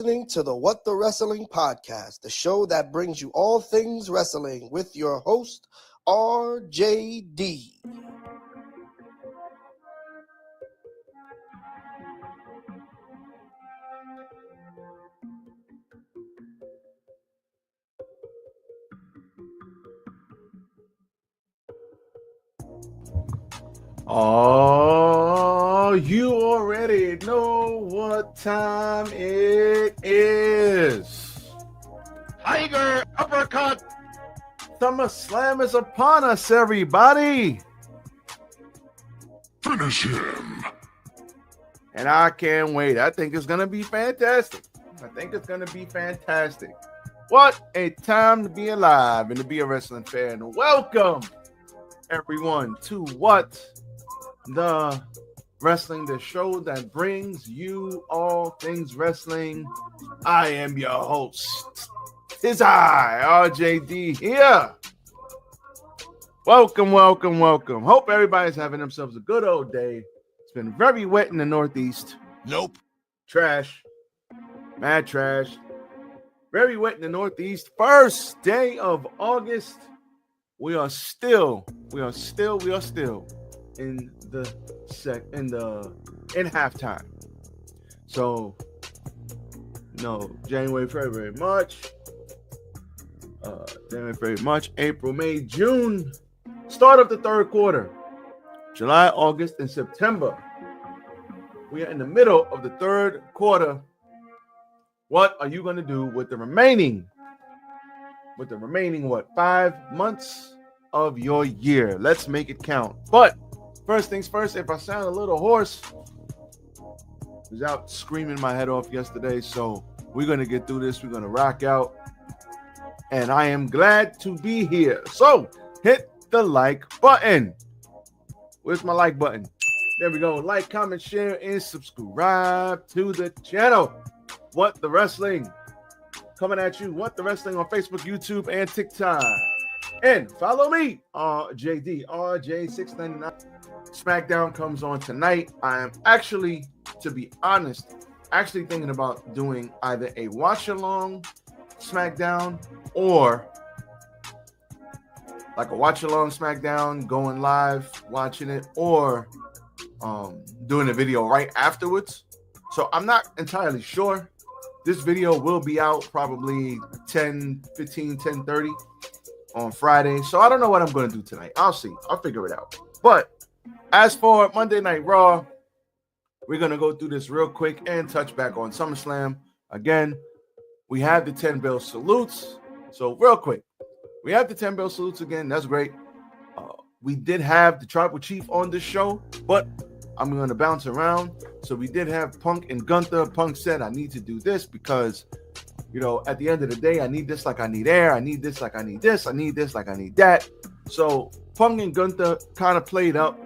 Listening to the What the Wrestling podcast, the show that brings you all things wrestling with your host, RJD. Oh, you already know what time it is. Tiger uppercut. SummerSlam is upon us, everybody. Finish him. And I can't wait. I think it's going to be fantastic. What a time to be alive and to be a wrestling fan. Welcome, everyone, to What the Wrestling, the show that brings you all things wrestling. I am your host. It's I, RJD, here. Welcome. Hope everybody's having themselves a good old day. It's been very wet in the Northeast. Nope. Trash. Mad trash. Very wet in the Northeast. First day of August. We are still in halftime. So, January, February, March, April, May, June. Start of the third quarter. July, August, and September. We are in the middle of the third quarter. What are you going to do with the remaining 5 months of your year? Let's make it count. But first things first, if I sound a little hoarse, I was out screaming my head off yesterday, so we're going to get through this. We're going to rock out, and I am glad to be here. So hit the like button. Where's my like button? There we go. Like, comment, share, and subscribe to the channel. What the Wrestling. Coming at you. What the Wrestling on Facebook, YouTube, and TikTok. And follow me, RJD, RJ699. SmackDown comes on tonight. I am actually, to be honest, thinking about doing either a watch-along SmackDown or like a watch-along SmackDown, going live, watching it, or doing a video right afterwards. So I'm not entirely sure. This video will be out probably 10:30 on Friday. So I don't know what I'm going to do tonight. I'll see. I'll figure it out. But as for Monday Night Raw, we're going to go through this real quick and touch back on SummerSlam. Again, we have the 10 bell salutes. So real quick, we have the 10 bell salutes again. That's great. We did have the Tribal Chief on the show, but I'm going to bounce around. So we did have Punk and Gunther. Punk said, I need to do this because, at the end of the day, I need this like I need air. I need this like I need this. I need this like I need that. So Punk and Gunther kind of played up.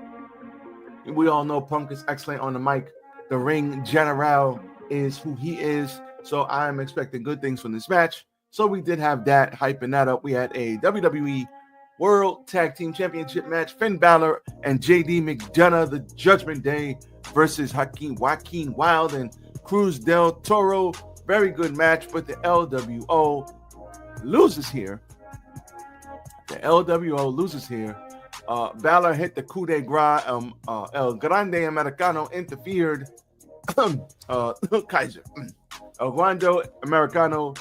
We all know Punk is excellent on the mic. The ring general is who he is. So I am expecting good things from this match. So we did have that, hyping that up. We had a WWE World Tag Team Championship match. Finn Balor and JD McDonough, the Judgment Day versus Joaquin Wilde and Cruz del Toro. Very good match, but the LWO loses here. Balor hit the coup de grace. El Grande Americano interfered. Kaiser. El Grande Americano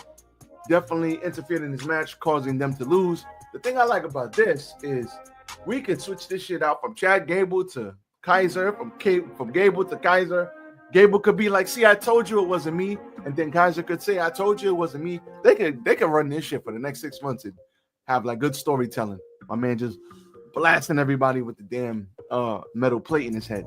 definitely interfered in this match, causing them to lose. The thing I like about this is we can switch this shit out from Chad Gable to Kaiser, from Gable to Kaiser. Gable could be like, see, I told you it wasn't me. And then Kaiser could say, I told you it wasn't me. They could run this shit for the next 6 months and have like good storytelling. My man just blasting everybody with the damn metal plate in his head.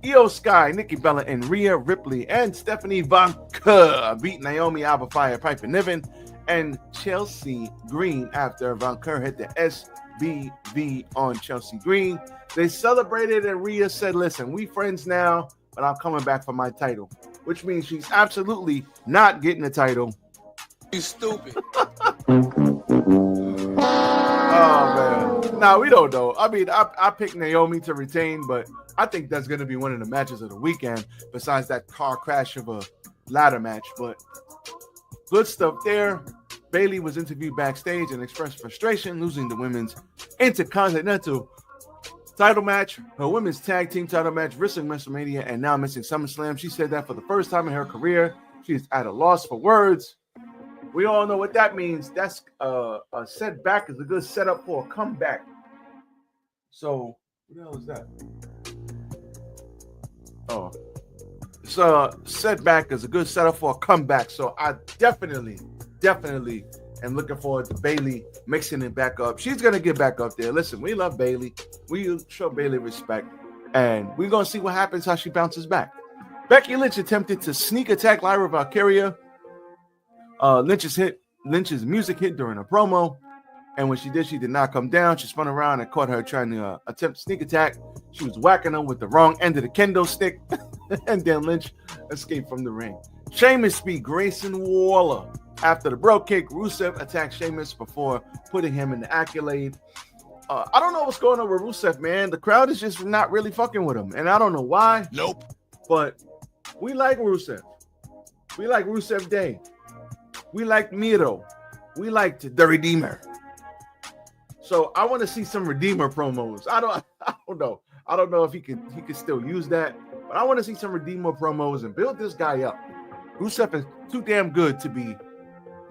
Io Sky, Nikki Bella, and Rhea Ripley and Stephanie Vanker beat Naomi Alba Fire, Piper Niven, and Chelsea Green after Vanker hit the SBV on Chelsea Green. They celebrated and Rhea said, listen, we friends now, but I'm coming back for my title, which means she's absolutely not getting the title. You stupid. Oh, man. Nah, we don't know. I mean, I picked Naomi to retain, but I think that's going to be one of the matches of the weekend, besides that car crash of a ladder match, but good stuff there. Bayley was interviewed backstage and expressed frustration losing the women's Intercontinental title match, her women's tag team title match, missing WrestleMania, and now missing SummerSlam. She said that for the first time in her career, she's at a loss for words. We all know what that means. That's a setback is a good setup for a comeback. So, what the hell is that? Oh, it's a setback is a good setup for a comeback. So I definitely am looking forward to Bayley mixing it back up. She's gonna get back up there. Listen, we love Bayley. We show Bayley respect, and we're gonna see what happens how she bounces back. Becky Lynch attempted to sneak attack Lyra Valkyria. Lynch's music hit during a promo, and when she did not come down. She spun around and caught her trying to attempt sneak attack. She was whacking her with the wrong end of the kendo stick, and then Lynch escaped from the ring. Sheamus beat Grayson Waller. After the bro kick, Rusev attacked Sheamus before putting him in the accolade. I don't know what's going on with Rusev, man. The crowd is just not really fucking with him, and I don't know why. Nope. But we like Rusev. We like Rusev Day. We like Miro. We like the Redeemer. So I want to see some Redeemer promos. I don't know. I don't know if he could still use that, but I want to see some Redeemer promos and build this guy up. Rusev is too damn good to be,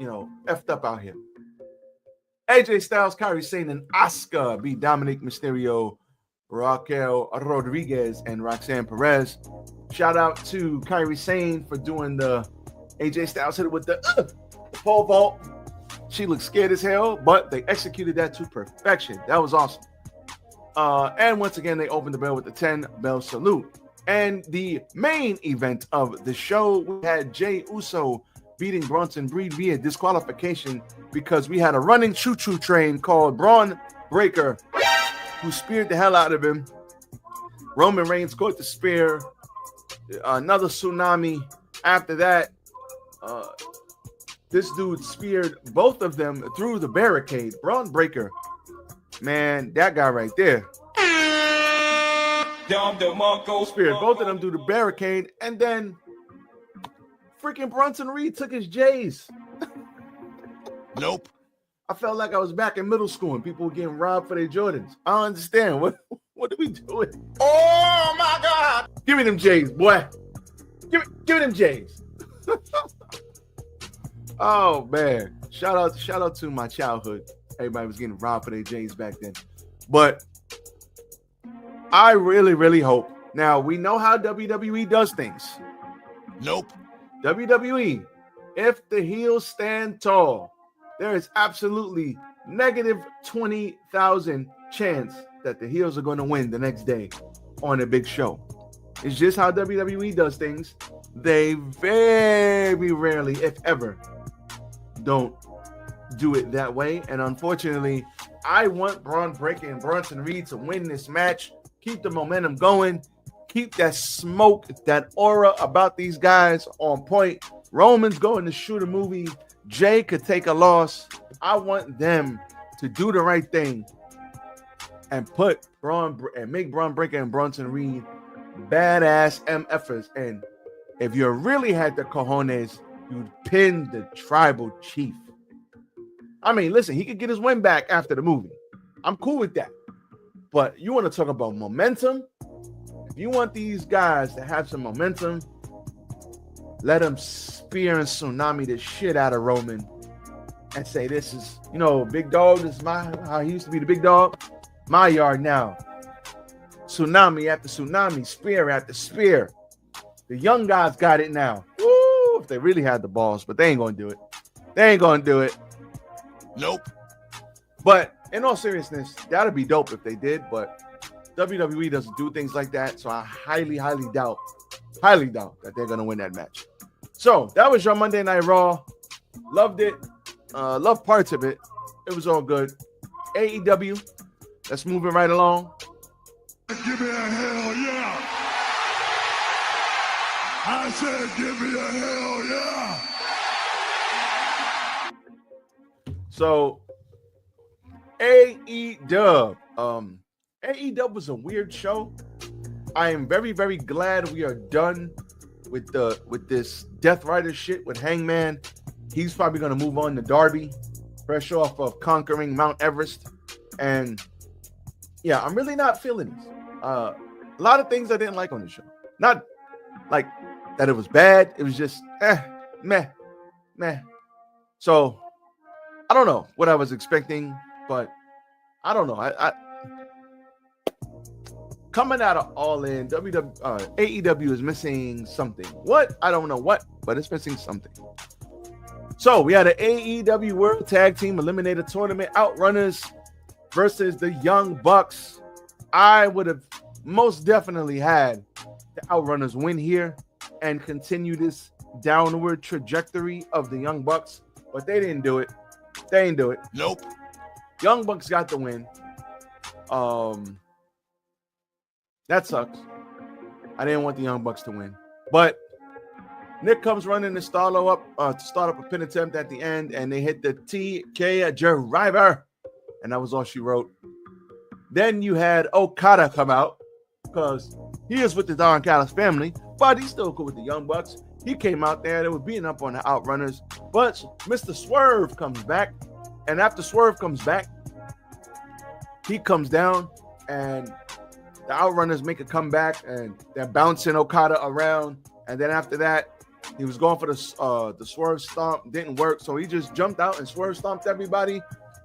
effed up out here. AJ Styles, Kairi Sane, and Asuka beat Dominic Mysterio, Raquel Rodriguez, and Roxanne Perez. Shout out to Kairi Sane for doing the AJ Styles hit it with the pole vault. She looked scared as hell, but they executed that to perfection. That was awesome. And once again, they opened the bell with the 10-bell salute. And the main event of the show, we had Jey Uso beating Bronson Reed via disqualification because we had a running choo-choo train called Braun Breaker who speared the hell out of him. Roman Reigns caught the spear. Another tsunami. After that, this dude speared both of them through the barricade. Braun Breaker, man, that guy right there. Speared both of them through the barricade, and then freaking Bronson Reed took his J's. Nope. I felt like I was back in middle school and people were getting robbed for their Jordans. I don't understand. What are we doing? Oh my God! Give me them J's, boy. Give me them J's. Oh man. Shout out to my childhood. Everybody was getting robbed for their J's back then. But I really, really hope. Now, we know how WWE does things. Nope. WWE, if the heels stand tall, there is absolutely negative 20,000 chance that the heels are going to win the next day on a big show. It's just how WWE does things. They very rarely, if ever, don't do it that way. And unfortunately, I want Braun Breaker and Bronson Reed to win this match. Keep the momentum going. Keep that smoke, that aura about these guys on point. Roman's going to shoot a movie. Jay could take a loss. I want them to do the right thing and make Braun Breaker and Bronson Reed badass MFers. And if you really had the cojones, you'd pin the tribal chief. I mean, listen, he could get his win back after the movie. I'm cool with that. But you want to talk about momentum? If you want these guys to have some momentum, let them spear and tsunami the shit out of Roman and say, this is, big dog, this is how he used to be the big dog. My yard now. Tsunami after tsunami, spear after spear. The young guys got it now. Woo, if they really had the balls, but they ain't going to do it. They ain't going to do it. Nope. But in all seriousness, that'd be dope if they did, but WWE doesn't do things like that, so I highly doubt that they're going to win that match. So that was your Monday Night Raw. Loved it. Loved parts of it. It was all good. AEW, let's move it right along. Give me a hell yeah. I said give me a hell yeah. So AEW. AEW was a weird show. I am very, very glad we are done with this Death Rider shit with Hangman. He's probably gonna move on to Darby, fresh off of conquering Mount Everest. And yeah, I'm really not feeling this. A lot of things I didn't like on the show. Not like that it was bad. It was just meh. So I don't know what I was expecting, but I don't know. I coming out of All In, AEW is missing something. What? I don't know what, but it's missing something. So we had an AEW World Tag Team Eliminator Tournament, Outrunners versus the Young Bucks. I would have most definitely had the Outrunners win here and continue this downward trajectory of the Young Bucks, but they didn't do it. They didn't do it. Nope. Young Bucks got the win. That sucks. I didn't want the Young Bucks to win, but Nick comes running to start up a pin attempt at the end, and they hit the TK Driver, and that was all she wrote. Then you had Okada come out because he is with the Don Callis family, but he's still cool with the Young Bucks. He came out there. They were beating up on the Outrunners, but Mr. Swerve comes back, and after Swerve comes back, he comes down, and the Outrunners make a comeback, and they're bouncing Okada around, and then after that, he was going for the Swerve Stomp. Didn't work, so he just jumped out and Swerve stomped everybody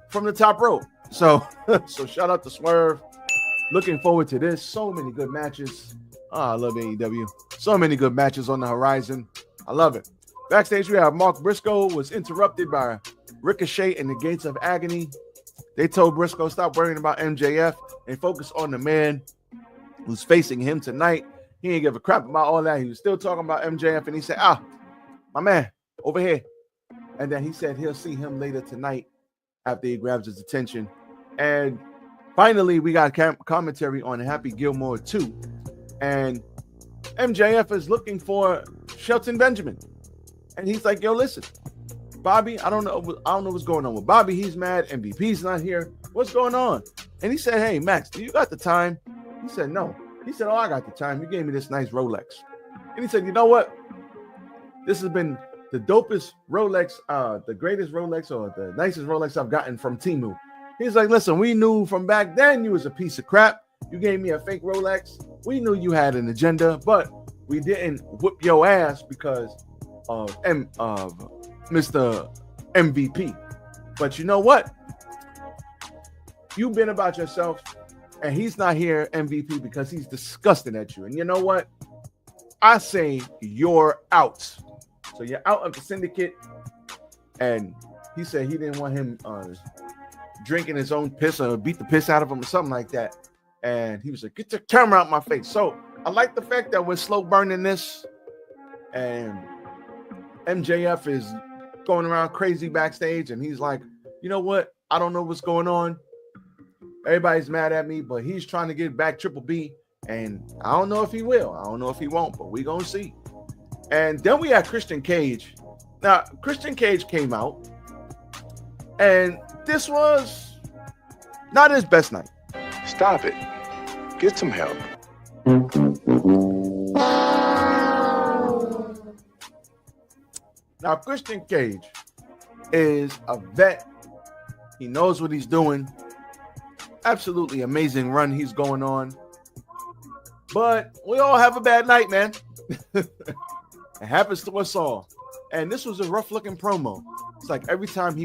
from the top rope. So shout out to Swerve. Looking forward to this. So many good matches. Oh, I love AEW. So many good matches on the horizon. I love it. Backstage, we have Mark Briscoe was interrupted by Ricochet and the Gates of Agony. They told Briscoe, stop worrying about MJF and focus on the man who's facing him tonight. He didn't give a crap about all that. He was still talking about MJF, and he said, my man, over here. And then he said he'll see him later tonight after he grabs his attention. And finally, we got commentary on Happy Gilmore 2. And MJF is looking for Shelton Benjamin. And he's like, yo, listen, Bobby, I don't know what's going on with Bobby. He's mad. MVP's not here. What's going on? And he said, hey, Max, do you got the time? He said, no. He said, oh, I got the time. You gave me this nice Rolex. And he said, you know what? This has been the dopest Rolex, the greatest Rolex or the nicest Rolex I've gotten from Temu. He's like, listen, we knew from back then you was a piece of crap. You gave me a fake Rolex. We knew you had an agenda, but we didn't whip your ass because of Mr. MVP. But you know what? You've been about yourself. And he's not here, MVP, because he's disgusting at you. And you know what? I say you're out. So you're out of the syndicate. And he said he didn't want him drinking his own piss or beat the piss out of him or something like that. And he was like, get the camera out my face. So I like the fact that we're slow burning this. And MJF is going around crazy backstage. And he's like, you know what? I don't know what's going on. Everybody's mad at me, but he's trying to get back Triple B, and I don't know if he will. I don't know if he won't, but we're going to see. And then we had Christian Cage. Now, Christian Cage came out, and this was not his best night. Stop it. Get some help. Now, Christian Cage is a vet. He knows what he's doing. Absolutely amazing run he's going on. But we all have a bad night, man. It happens to us all. And this was a rough-looking promo. It's like every time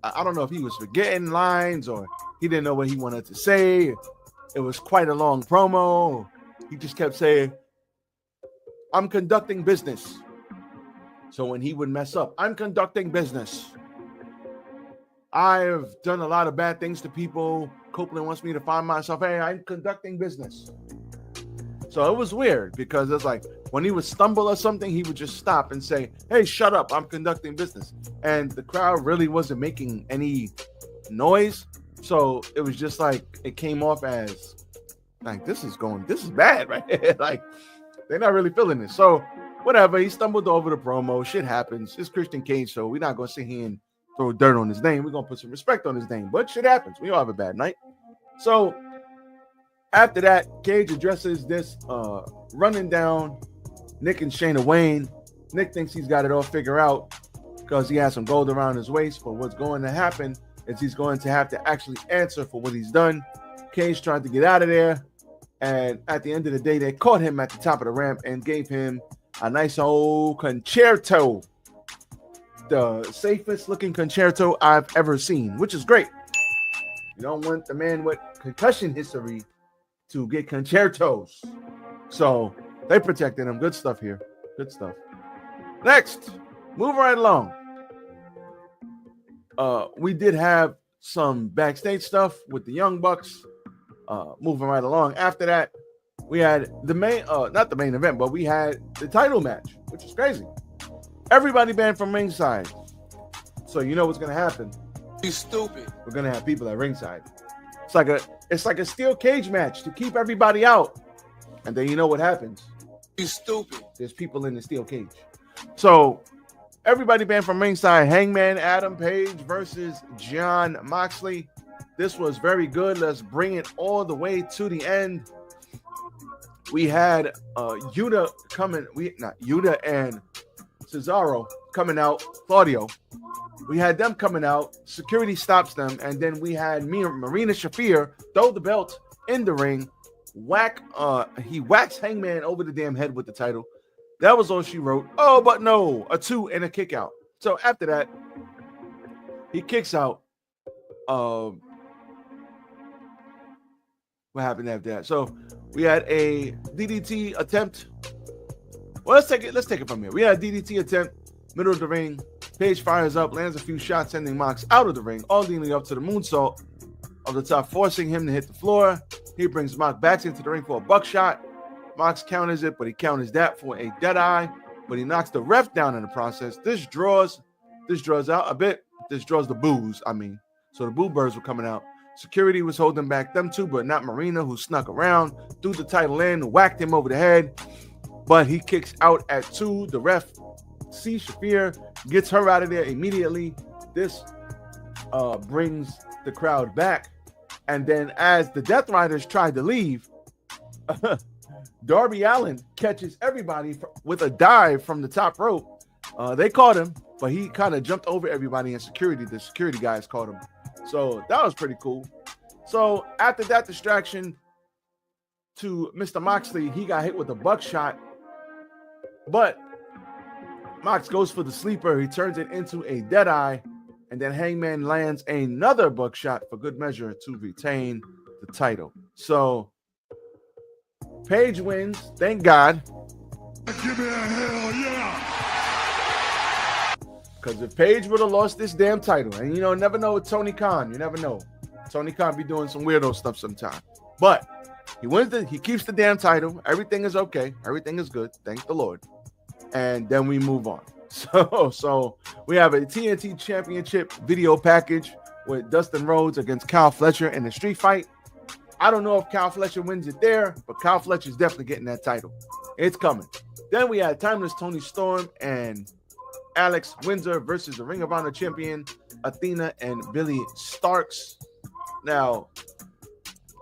I don't know if he was forgetting lines or he didn't know what he wanted to say. It was quite a long promo. He just kept saying, I'm conducting business. So when he would mess up, I'm conducting business. I've done a lot of bad things to people. Copeland wants me to find myself. Hey, I'm conducting business. So it was weird because it's like when he would stumble or something, he would just stop and say, hey, shut up. I'm conducting business. And the crowd really wasn't making any noise. So it was just like it came off as like, this is bad, right? Like they're not really feeling it. So whatever. He stumbled over the promo. Shit happens. It's Christian Cage, so we're not going to sit here and throw dirt on his name. We're going to put some respect on his name. But shit happens. We all have a bad night. So after that, Cage addresses this running down Nick and Shayna Wayne. Nick thinks he's got it all figured out because he has some gold around his waist. But what's going to happen is he's going to have to actually answer for what he's done. Cage tried to get out of there. And at the end of the day, they caught him at the top of the ramp and gave him a nice old concerto. The safest looking concerto I've ever seen, which is great. You don't want the man with concussion history to get concertos. So they protected him. Good stuff here. Good stuff. Next, move right along. We did have some backstage stuff with the Young Bucks. Moving right along. After that, we had the main, not the main event, but we had the title match, which is crazy. Everybody banned from ringside. So you know what's gonna happen. You stupid. We're gonna have people at ringside. It's like a steel cage match to keep everybody out. And then you know what happens. You stupid. There's people in the steel cage. So everybody banned from ringside. Hangman Adam Page versus Jon Moxley. This was very good. Let's bring it all the way to the end. We had Yuta coming. Yuta and Cesaro coming out. Claudio. We had them coming out. Security stops them, and then we had Marina Shafir throw the belt in the ring. He whacks Hangman over the damn head with the title. That was all she wrote. Oh, but no, a 2 and a kick out. So after that, he kicks out. What happened after that? So we had a DDT attempt. Well, let's take it from here. We had a DDT attempt, middle of the ring. Page fires up, lands a few shots, sending Mox out of the ring, all leading up to the moonsault of the top, forcing him to hit the floor. He brings Mox back into the ring for a buckshot. Mox counters it, but he counters that for a deadeye. But he knocks the ref down in the process. This draws out a bit. This draws the boos, So the boo birds were coming out. Security was holding back them too, but not Marina, who snuck around, threw the title in, whacked him over the head. But he kicks out at 2. The ref sees Shafir, gets her out of there immediately. This brings the crowd back. And then as the Death Riders tried to leave, Darby Allin catches everybody with a dive from the top rope. They caught him, but he kind of jumped over everybody, and the security guys caught him. So that was pretty cool. So after that distraction to Mr. Moxley, he got hit with a buckshot, but Mox goes for the sleeper. He turns it into a deadeye, and then Hangman lands another buckshot for good measure to retain the title. So Page wins, thank God. Give me a hell yeah. Because if Page would have lost this damn title, and never know with Tony Khan, you never know. Tony Khan be doing some weirdo stuff sometimes. But he wins he keeps the damn title. Everything is okay. Everything is good. Thank the Lord. And then we move on. So we have a TNT Championship video package with Dustin Rhodes against Kyle Fletcher in a street fight. I don't know if Kyle Fletcher wins it there, but Kyle Fletcher is definitely getting that title. It's coming. Then we had Timeless Tony Storm and Alex Windsor versus the Ring of Honor champion Athena and Billy Starks. Now,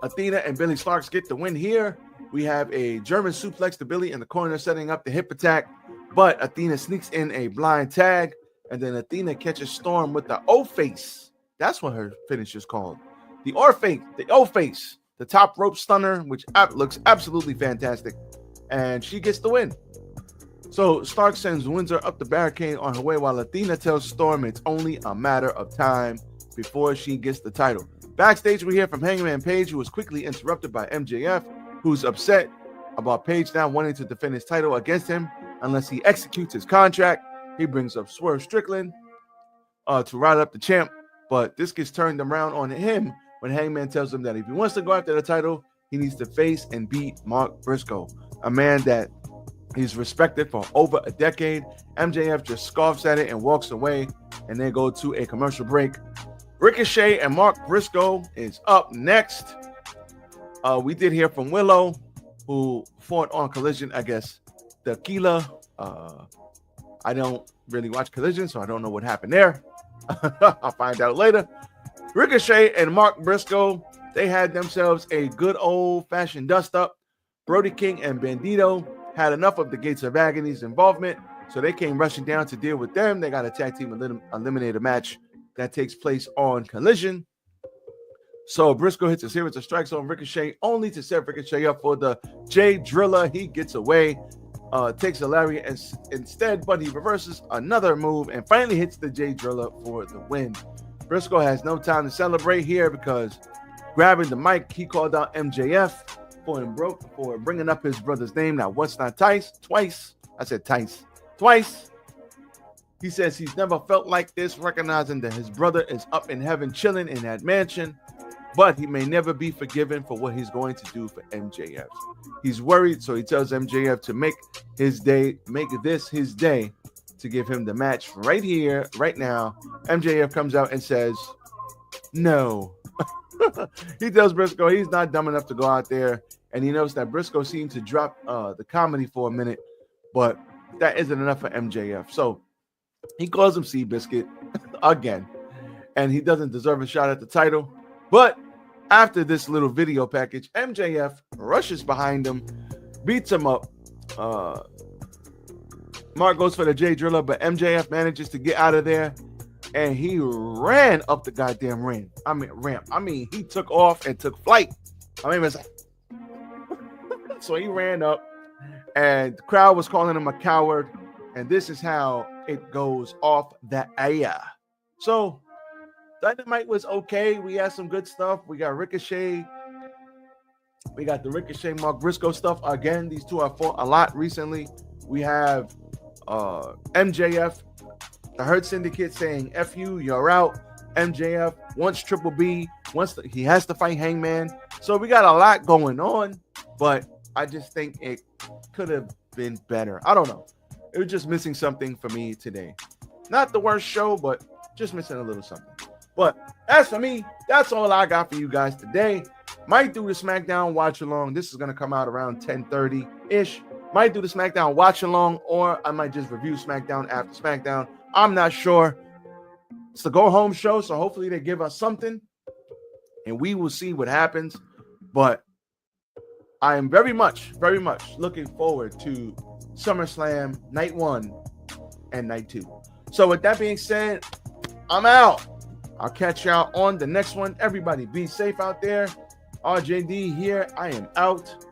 Athena and Billy Starks get the win here. We have a German suplex to Billy in the corner, setting up the hip attack, but Athena sneaks in a blind tag, and then Athena catches Storm with the O-face. That's what her finish is called. The O-face, the top rope stunner, which looks absolutely fantastic, and she gets the win. So Stark sends Windsor up the barricade on her way, while Athena tells Storm it's only a matter of time before she gets the title. Backstage, we hear from Hangman Page, who was quickly interrupted by MJF, who's upset about Page now wanting to defend his title against him unless he executes his contract. He brings up Swerve Strickland to rile up the champ, but this gets turned around on him when Hangman tells him that if he wants to go after the title, he needs to face and beat Mark Briscoe, a man that he's respected for over a decade. MJF just scoffs at it and walks away, and they go to a commercial break. Ricochet and Mark Briscoe is up next. We did hear from Willow, who fought on Collision, I guess. Tequila. I don't really watch Collision, so I don't know what happened there. I'll find out later. Ricochet and Mark Briscoe, they had themselves a good old-fashioned dust-up. Brody King and Bandito had enough of the Gates of Agony's involvement, so they came rushing down to deal with them. They got a tag team eliminator match that takes place on Collision. So Briscoe hits a series of strikes on Ricochet, only to set Ricochet up for the Jay Driller. He gets away, takes a lariat instead, but he reverses another move and finally hits the Jay Driller for the win. Briscoe has no time to celebrate here because grabbing the mic, he called out MJF for bringing up his brother's name. Now, once, not twice. I said Tice. Twice. He says he's never felt like this, recognizing that his brother is up in heaven chilling in that mansion, but he may never be forgiven for what he's going to do for MJF. He's worried, so he tells MJF to make this his day to give him the match right here, right now. MJF comes out and says, no. He tells Briscoe he's not dumb enough to go out there, and he knows that Briscoe seemed to drop the comedy for a minute, but that isn't enough for MJF. So he calls him Seabiscuit again, and he doesn't deserve a shot at the title. But after this little video package, MJF rushes behind him, beats him up. Mark goes for the Jay Driller, but MJF manages to get out of there, and he ran up the goddamn ramp. He took off and took flight. So he ran up, and the crowd was calling him a coward, and this is how it goes off the air. So Dynamite was okay. We had some good stuff. We got Ricochet. We got the Ricochet Mark Briscoe stuff. Again, these two have fought a lot recently. We have MJF, the Hurt Syndicate, saying F you, you're out. MJF wants Triple B, he has to fight Hangman. So we got a lot going on, but I just think it could have been better. I don't know. It was just missing something for me today. Not the worst show, but just missing a little something. But as for me, that's all I got for you guys today. Might do the SmackDown watch along. This is going to come out around 10:30-ish. Might do the SmackDown watch along, or I might just review SmackDown after SmackDown. I'm not sure. It's the go home show, so hopefully they give us something, and we will see what happens. But I am very much looking forward to SummerSlam Night 1 and Night 2. So with that being said, I'm out. I'll catch y'all on the next one. Everybody be safe out there. RJD here. I am out.